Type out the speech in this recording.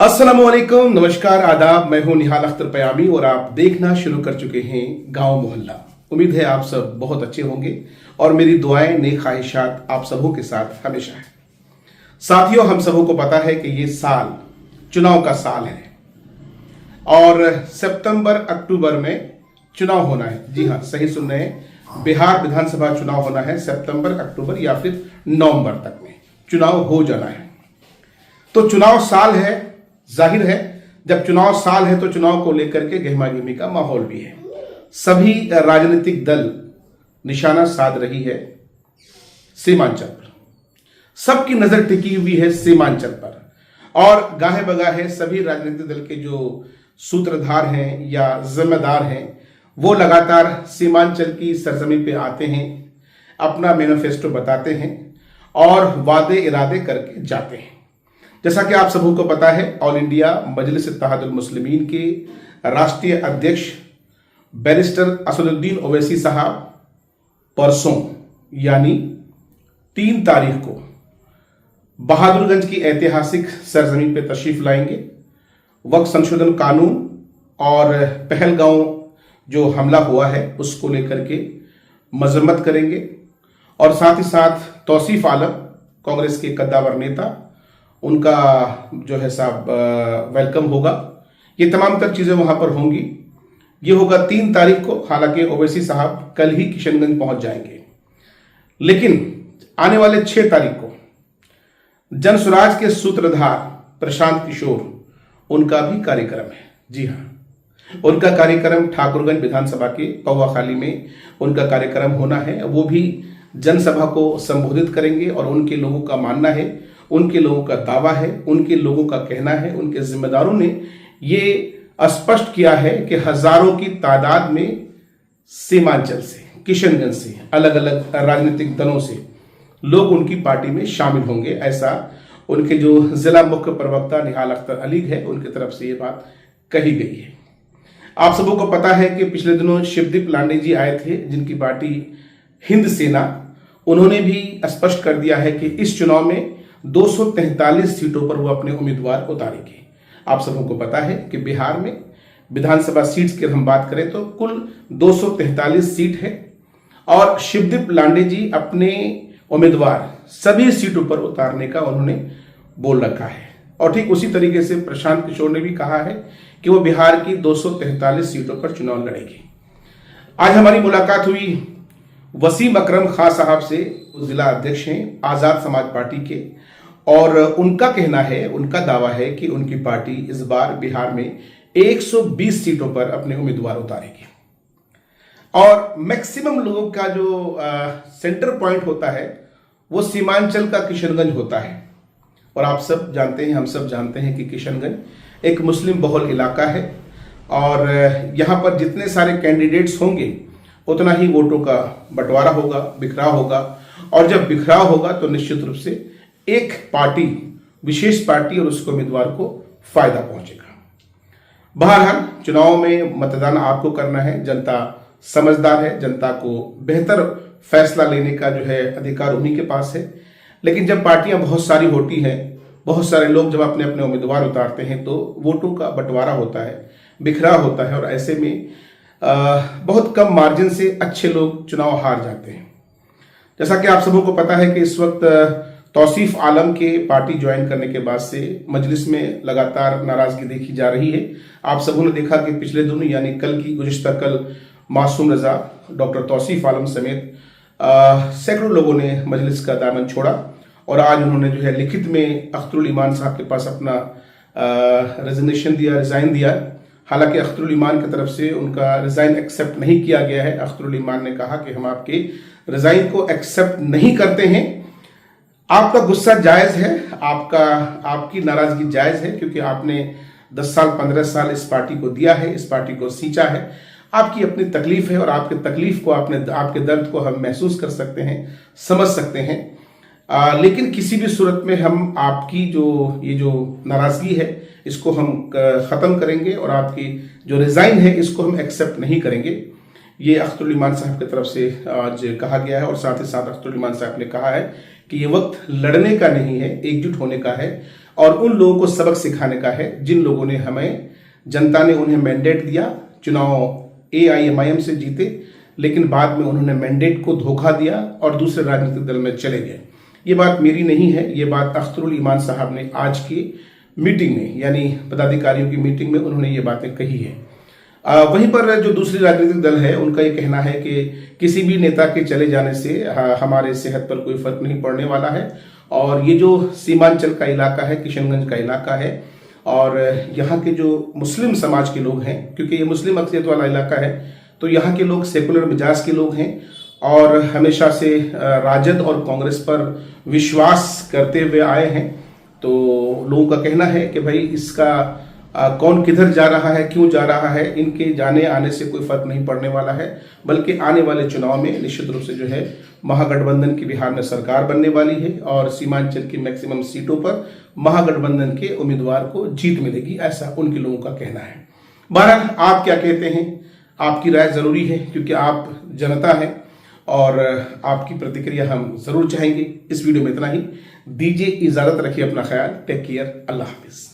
अस्सलामुअलैकुम, नमस्कार, आदाब। मैं हूं निहाल अख्तर पयामी और आप देखना शुरू कर चुके हैं गांव मोहल्ला। उम्मीद है आप सब बहुत अच्छे होंगे और मेरी दुआएं, नेक ख्वाहिशात आप सबों के साथ हमेशा है। साथियों, हम सबों को पता है कि ये साल चुनाव का साल है और सितंबर अक्टूबर में चुनाव होना है। जी हाँ, सही सुन रहे हैं, बिहार विधानसभा चुनाव होना है। सितंबर, अक्टूबर या फिर नवंबर तक में चुनाव हो जाना है। तो चुनाव साल है, जाहिर है जब चुनाव साल है तो चुनाव को लेकर के गहमागहमी का माहौल भी है। सभी राजनीतिक दल निशाना साध रही है सीमांचल पर। सबकी नजर टिकी हुई है सीमांचल पर और गाहे बगाहे सभी राजनीतिक दल के जो सूत्रधार हैं या जिम्मेदार हैं वो लगातार सीमांचल की सरजमी पे आते हैं, अपना मैनिफेस्टो बताते हैं और वादे इरादे करके जाते हैं। जैसा कि आप सबों को पता है, ऑल इंडिया मजलिस इत्तेहादुल मुस्लिमीन के राष्ट्रीय अध्यक्ष बैरिस्टर असदुद्दीन ओवैसी साहब परसों यानी 3 तारीख को बहादुरगंज की ऐतिहासिक सरजमीन पर तशरीफ लाएंगे। वक्फ संशोधन कानून और पहलगांव जो हमला हुआ है उसको लेकर के मजम्मत करेंगे और साथ ही साथ तौसीफ आलम, कांग्रेस के कद्दावर नेता, उनका जो है साहब वेलकम होगा। ये तमाम तर चीज़ें वहाँ पर होंगी। ये होगा 3 तारीख को। हालांकि ओवैसी साहब कल ही किशनगंज पहुँच जाएंगे, लेकिन आने वाले 6 तारीख को जनसुराज के सूत्रधार प्रशांत किशोर, उनका भी कार्यक्रम है। जी हाँ, उनका कार्यक्रम ठाकुरगंज विधानसभा के पौवाखाली में उनका कार्यक्रम होना है। वो भी जनसभा को संबोधित करेंगे और उनके लोगों का मानना है, उनके लोगों का दावा है, उनके लोगों का कहना है, उनके जिम्मेदारों ने ये स्पष्ट किया है कि हजारों की तादाद में सीमांचल से, किशनगंज से, अलग अलग राजनीतिक दलों से लोग उनकी पार्टी में शामिल होंगे। ऐसा उनके जो जिला मुख्य प्रवक्ता निहाल अख्तर अली है, उनकी तरफ से ये बात कही गई है। आप सबों को पता है कि पिछले दिनों शिवदीप लांडे जी आए थे, जिनकी पार्टी हिंद सेना। उन्होंने भी स्पष्ट कर दिया है कि इस चुनाव में 243 सीटों पर वो अपने उम्मीदवार उतारेंगे। आप सबों को पता है कि बिहार में विधानसभा सीट्स की हम बात करें तो कुल 243 सीट है और शिवदीप लांडे जी अपने उम्मीदवार सभी सीटों पर उतारने का उन्होंने बोल रखा है। और ठीक उसी तरीके से प्रशांत किशोर ने भी कहा है कि वो बिहार की 243 सीटों पर चुनाव लड़ेंगे। आज हमारी मुलाकात हुई वसीम अकरम खां साहब से, जिला अध्यक्ष हैं आजाद समाज पार्टी के, और उनका कहना है, उनका दावा है कि उनकी पार्टी इस बार बिहार में 120 सीटों पर अपने उम्मीदवार उतारेगी और मैक्सिमम लोगों का जो सेंटर पॉइंट होता है वो सीमांचल का किशनगंज होता है। और आप सब जानते हैं, हम सब जानते हैं कि किशनगंज एक मुस्लिम बहुल इलाका है और यहाँ पर जितने सारे कैंडिडेट्स होंगे उतना ही वोटों का बंटवारा होगा, बिखराव होगा। और जब बिखराव होगा तो निश्चित रूप से एक पार्टी, विशेष पार्टी और उसके उम्मीदवार को फायदा पहुंचेगा। बहरहाल चुनाव में मतदान आपको करना है। जनता समझदार है, जनता को बेहतर फैसला लेने का जो है अधिकार उन्हीं के पास है। लेकिन जब पार्टियां बहुत सारी होती हैं, बहुत सारे लोग जब अपने अपने उम्मीदवार उतारते हैं तो वोटों का बंटवारा होता है, बिखराव होता है और ऐसे में बहुत कम मार्जिन से अच्छे लोग चुनाव हार जाते हैं। जैसा कि आप सबों को पता है कि इस वक्त तौसीफ आलम के पार्टी ज्वाइन करने के बाद से मजलिस में लगातार नाराजगी देखी जा रही है। आप सबों ने देखा कि पिछले दिनों यानी कल की गुज़िश्ता कल मासूम रजा, डॉक्टर तौसीफ आलम समेत सैकड़ों लोगों ने मजलिस का दामन छोड़ा और आज उन्होंने जो है लिखित में अख्तरुल ईमान साहब के पास अपना रेजिग्नेशन दिया, रिजाइन दिया। हालांकि अख्तरुल ईमान की तरफ से उनका रिजाइन एक्सेप्ट नहीं किया गया है। अख्तरुल ईमान ने कहा कि हम आपके रिजाइन को एक्सेप्ट नहीं करते हैं। आपका गुस्सा जायज है, आपकी नाराजगी जायज है, क्योंकि आपने 10 साल 15 साल इस पार्टी को दिया है, इस पार्टी को सींचा है। आपकी अपनी तकलीफ है और आपके तकलीफ को आपके दर्द को हम महसूस कर सकते हैं, समझ सकते हैं। लेकिन किसी भी सूरत में हम आपकी ये जो नाराजगी है इसको हम ख़त्म करेंगे और आपकी जो रिज़ाइन है इसको हम एक्सेप्ट नहीं करेंगे। ये अख्तरुल ईमान साहब की तरफ से आज कहा गया है और साथ ही साथ अख्तरुल ईमान साहब ने कहा है कि ये वक्त लड़ने का नहीं है, एकजुट होने का है और उन लोगों को सबक सिखाने का है जिन लोगों ने हमें, जनता ने उन्हें मैंडेट दिया, चुनाव AIMIM से जीते, लेकिन बाद में उन्होंने मैंडेट को धोखा दिया और दूसरे राजनीतिक दल में चले गए। ये बात मेरी नहीं है, ये बात अख्तरुल ईमान साहब ने आज की मीटिंग में, यानी पदाधिकारियों की मीटिंग में उन्होंने ये बातें कही है। वहीं पर जो दूसरी राजनीतिक दल है उनका ये कहना है कि किसी भी नेता के चले जाने से हमारे सेहत पर कोई फर्क नहीं पड़ने वाला है, और ये जो सीमांचल का इलाका है, किशनगंज का इलाका है, और यहाँ के जो मुस्लिम समाज के लोग हैं, क्योंकि ये मुस्लिम अक्सरियत वाला इलाका है, तो यहाँ के लोग सेकुलर मिजाज के लोग हैं और हमेशा से राजद और कांग्रेस पर विश्वास करते हुए आए हैं। तो लोगों का कहना है कि भाई इसका कौन किधर जा रहा है, क्यों जा रहा है, इनके जाने आने से कोई फर्क नहीं पड़ने वाला है, बल्कि आने वाले चुनाव में निश्चित रूप से जो है महागठबंधन की बिहार में सरकार बनने वाली है और सीमांचल की मैक्सिमम सीटों पर महागठबंधन के उम्मीदवार को जीत मिलेगी, ऐसा उनके लोगों का कहना है। बहरहाल आप क्या कहते हैं, आपकी राय जरूरी है, क्योंकि आप जनता हैं और आपकी प्रतिक्रिया हम जरूर चाहेंगे। इस वीडियो में इतना ही, दीजिए इजाजत, रखिए अपना ख्याल, टेक केयर, अल्लाह हाफिज।